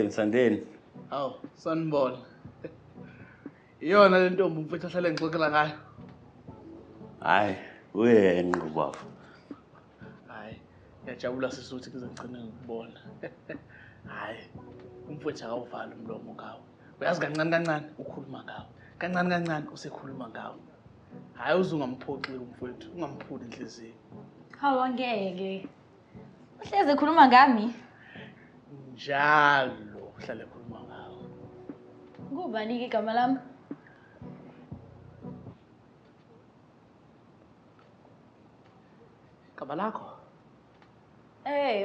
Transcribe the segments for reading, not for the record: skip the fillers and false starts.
Msandeni. Hawu, sanibona. Iyona le ntombi umfethu ahlale ngixoxela ngayo. Hayi, uyena ngubaba. Hayi, ngiyajabula sisuthi kuze ngigcine ngikubona. Hayi, umfethu akawuvali umlomo ngawo. Uyazi kancane kancane ukhuluma ngawo. Kancane kancane usekhuluma ngawo. Hayi uzungamphoxi umfethu, ungamphuli inhliziyo. Hawu angeke. Uhleze ekhuluma ngami. Njalo uhlale ekhuluma ngawo. Ngubani ke igama lami? Igama lakho?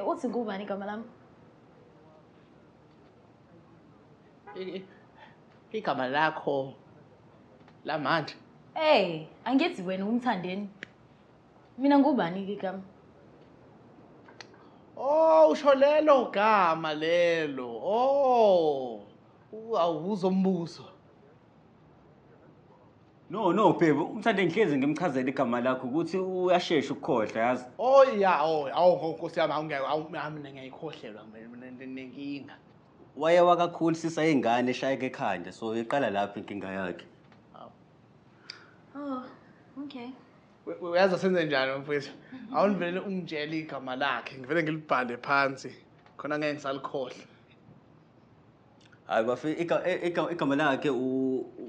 Uthi ngubani igama lami? Igama lakho lamanje? Angithi wena umthandeni. Mina ngubani ke igama? Oh, usho lelo gama lelo. Oh. Awuzombuzo. No babe, umthande ngihlezi ngimchazela igama lakho ukuthi uyashesha ukukhohlwa yazi. Oh yeah, awu Nkosi yami mina ngiyayikhohlelwa mina nenkinga. Wayewa kakhulu sisayingane eshayeke ekhanda so iqala lapho inkinga yakhe. Oh, okay. Uyazi senze njani mfowethu? Awunivele ungitshela igama lakhe, ngivele ngilibhale phansi. Khona ngeke ngisalikhohle. Hayi bafi igama lakhe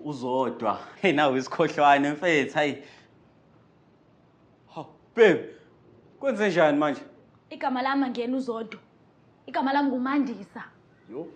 uzodwa. Hey nawe isikhohlwane mfethu hayi. Ha babe. Kwenze njani manje? Igama lami ngiyena uzodwa. Igama lami nguMandisa. Yo.